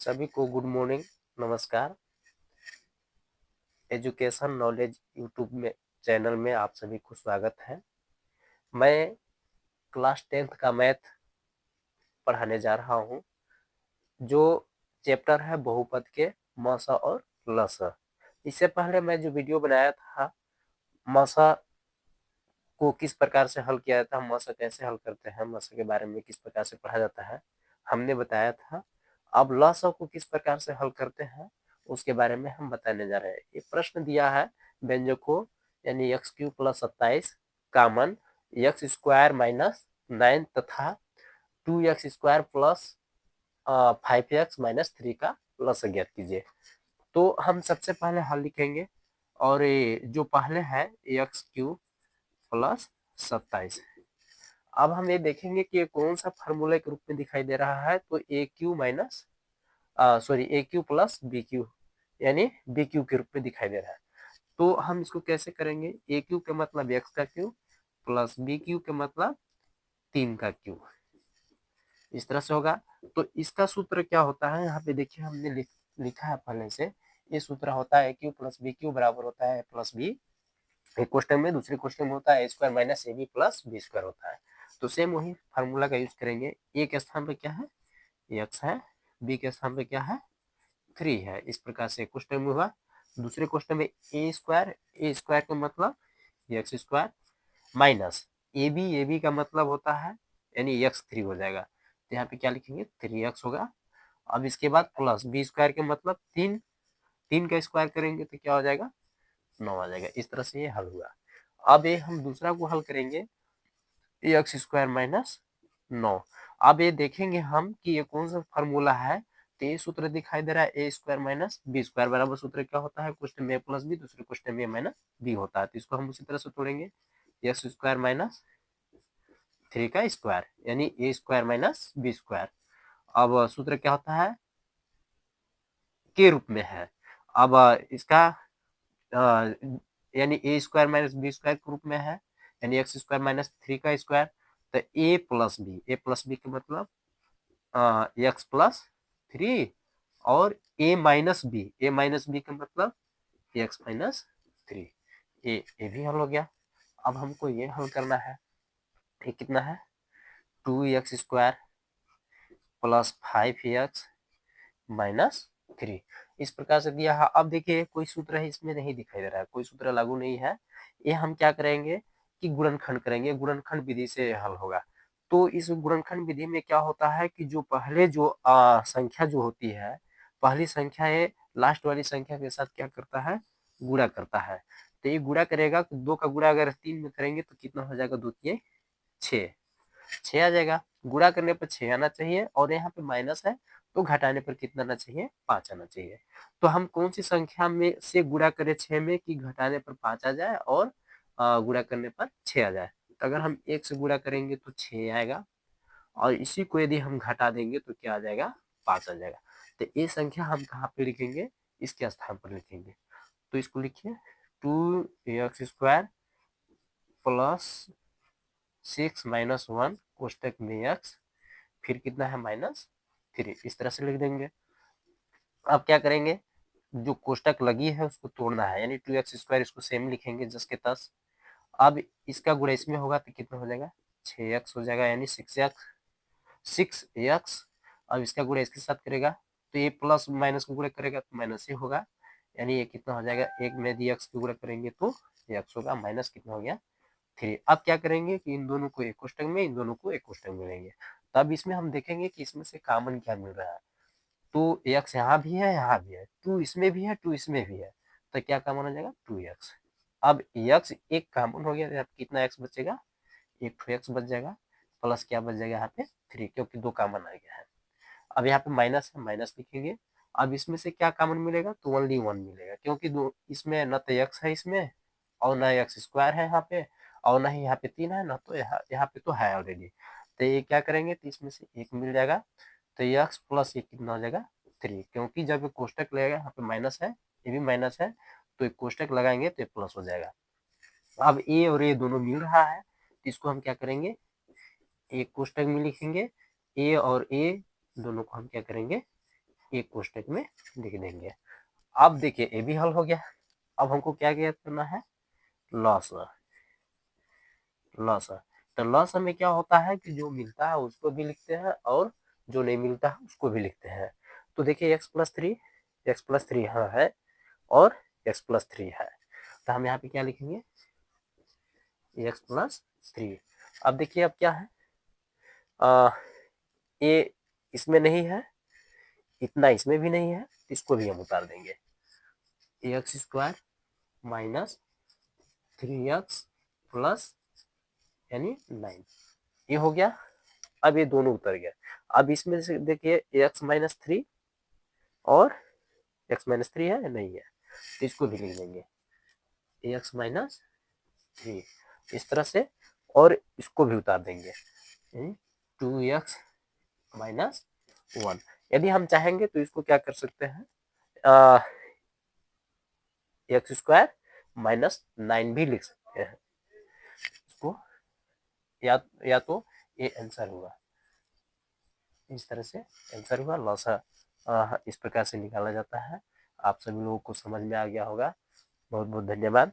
सभी को good morning, नमस्कार। एजुकेशन नॉलेज यूट्यूब में चैनल में आप सभी को स्वागत है। मैं क्लास 10th का मैथ पढ़ाने जा रहा हूँ, जो चैप्टर है बहुपद के मसा और लसा। इससे पहले मैं जो वीडियो बनाया था, मसा को किस प्रकार से हल किया जाता है, मसा कैसे हल करते हैं, मसा के बारे में किस प्रकार से पढ़ा जाता है, हमने बताया था। अब लसा को किस प्रकार से हल करते हैं उसके बारे में हम बताने जा रहे हैं। ये प्रश्न दिया है व्यंजकों यानी एक्स क्यूब प्लस 27 कामन एक्स स्क्वायर माइनस 9 तथा 2x square plus 5x minus 3 का लसा ज्ञात कीजिए। तो हम सबसे पहले हल लिखेंगे और ये जो पहले है एक्स क्यूब प्लस 27। अब हम ये देखेंगे कि ये कौन सा फार्मूला के रूप में दिखाई दे रहा है। तो ए क्यू माइनस ए क्यू प्लस बी क्यू यानी बी क्यू के रूप में दिखाई दे रहा है। तो हम इसको कैसे करेंगे, ए क्यू का मतलब एक्स का क्यू प्लस बी क्यू का मतलब 3 का क्यू, इस तरह से होगा। तो इसका सूत्र क्या होता है, यहाँ पे देखिए हमने लिखा है पहले से। ये सूत्र होता है ए क्यू प्लस बी क्यू बराबर होता है प्लस बी, एक क्वेश्चन में, दूसरे क्वेश्चन में होता है a square minus A b plus b square होता है। तो सेम वही फार्मूला का यूज करेंगे। ए के स्थान पे क्या है, एक्स है, बी के स्थान पे क्या है, 3 है। इस प्रकार से क्वेश्चन में हुआ। दूसरे क्वेश्चन में ए स्क्वायर का मतलब एक्स स्क्वायर माइनस ए बी का मतलब होता है यानी एक्स 3 हो जाएगा। तो यहाँ पे क्या लिखेंगे, 3x होगा। अब इसके बाद प्लस बी स्क्वायर के मतलब 3, 3 का स्क्वायर करेंगे तो क्या हो जाएगा, 9 आ जाएगा। इस तरह से ये हल हुआ। अब ये हम दूसरा को हल करेंगे, एक्स स्क्वायर माइनस 9। अब ये देखेंगे हम कि ये कौन सा फॉर्मूला है। तो ये सूत्र दिखाई दे रहा है a square minus B square बराबर सूत्र क्या होता है, क्वेश्चन में ए प्लस बी, दूसरे क्वेश्चन में ए माइनस बी होता है। तो इसको हम उसी तरह से तोड़ेंगे, एक्स स्क्वायर माइनस 3 का स्क्वायर यानी ए स्क्वायर माइनस बी स्क्वायर। अब सूत्र क्या होता है, के रूप में है। अब इसका यानी ए स्क्वायर माइनस बी स्क्वायर के रूप में है यानी एक्स स्क्वायर माइनस 3 का स्क्वायर। तो ए प्लस बी का मतलब एक्स प्लस 3 और ए माइनस बी का मतलब एक्स माइनस 3। ये भी हल हो गया। अब हमको ये हल करना है, ये कितना है, 2x square plus 5x minus 3। इस प्रकार से दिया है। अब देखिए कोई सूत्र है इसमें नहीं दिखाई दे रहा है, कोई सूत्र लागू नहीं है। ये हम क्या करेंगे कि गुणनखंड करेंगे, गुणनखंड विधि से हल होगा। तो इस गुणनखंड विधि में क्या होता है कि जो पहले जो संख्या जो होती है, पहली संख्या है लास्ट वाली संख्या के साथ क्या करता है, गुणा करता है। तो ये गुणा करेगा, दो का गुणा अगर 3 में करेंगे तो कितना हो जाएगा, 2 3 6, 6 आ जाएगा। गुणा करने पर 6 आना चाहिए और यहाँ पे माइनस है तो घटाने पर कितना आना चाहिए, 5 आना चाहिए। तो हम कौन सी संख्या में से गुणा करें 6 में कि घटाने पर 5 आ जाए और गुणा करने पर 6 आ जाए। तो अगर हम 1 से गुणा करेंगे तो 6 आएगा और इसी को यदि हम घटा देंगे तो क्या आ जाएगा, 5 आ जाएगा। तो ये संख्या हम कहाँ पे लिखेंगे, इसके स्थान पर लिखेंगे। तो इसको लिखिए 2x स्क्वायर प्लस 6 माइनस 1 कोष्टक में x, फिर कितना है माइनस 3, इस तरह से लिख देंगे। अब क्या करेंगे, जो कोष्टक लगी है उसको तोड़ना है यानी 2x स्क्वायर, इसको सेम लिखेंगे जस के तस। अब इसका गुणा इसमें होगा तो कितना हो जाएगा, 6x हो जाएगा यानी 6x। अब इसका गुणा इसके साथ करेगा तो ये प्लस माइनस को गुणा करेगा तो माइनस ही होगा यानी ये कितना हो जाएगा, एक में यदि x को गुणा करेंगे तो x होगा, माइनस कितना हो गया 3। अब क्या करेंगे कि इन दोनों को एक कोष्टक में, इन दोनों को एक कोष्टक में लेंगे। तब इसमें हम देखेंगे कि इसमें से कॉमन क्या मिल रहा है। तो एक्स यहाँ भी है, यहाँ भी है, 2 इसमें भी है, 2 इसमें भी है, तो क्या कॉमन हो जाएगा, 2x। अब x एक कॉमन हो गया, कितना x बचेगा, एक 2x बच जाएगा, प्लस क्या बच जाएगा यहाँ पे 3, क्योंकि 2 कॉमन आ गया है। अब यहाँ पे माइनस है, माइनस लिखेंगे। अब इसमें से क्या कॉमन मिलेगा, तो ओनली 1 मिलेगा, क्योंकि दो इसमें न तो x है इसमें और ना एक्स स्क्वायर है यहाँ पे और ना ही यहाँ पे 3 है, ना तो यहाँ पे तो है ऑलरेडी। तो ये क्या करेंगे, तो इसमें से एक मिल जाएगा। तो एक्स प्लस ये कितना हो जाएगा 3, क्योंकि जब ये कोष्टक लगेगा यहाँ पे माइनस है, ये भी माइनस है, तो एक कोष्टक लगाएंगे तो ये प्लस हो जाएगा। अब ए और ए दोनों मिल रहा है तो इसको हम क्या करेंगे, एक कोष्टक में लिखेंगे, ए और ए दोनों को हम क्या करेंगे एक कोष्टक में लिख देंगे। अब देखिए ये भी हल हो गया। अब हमको क्या ज्ञात करना है, लॉस। लॉस तो लॉस में क्या होता है कि जो मिलता है उसको भी लिखते हैं और जो नहीं मिलता है उसको भी लिखते हैं। तो देखिए x+3 यहाँ है और x+3 है, तो हम यहाँ पे क्या लिखेंगे, x+3। अब देखिए अब क्या है, ये इसमें नहीं है, इतना इसमें भी नहीं है, इसको भी हम उतार देंगे। x² माइनस 3x प्लस यानी 9, ये हो गया। अब ये दोनों उतर गया। अब इसमें से देखिए x-3 और x-3 है नहीं है, तो इसको भी लिख देंगे x-3 इस तरह से, और इसको भी उतार देंगे 2x-1। यदि हम चाहेंगे तो इसको क्या कर सकते हैं, x² माइनस 9 भी लिख सकते हैं इसको, या तो ये आंसर हुआ, इस तरह से आंसर हुआ। लॉस इस प्रकार से निकाला जाता है। आप सभी लोगों को समझ में आ गया होगा। बहुत बहुत धन्यवाद।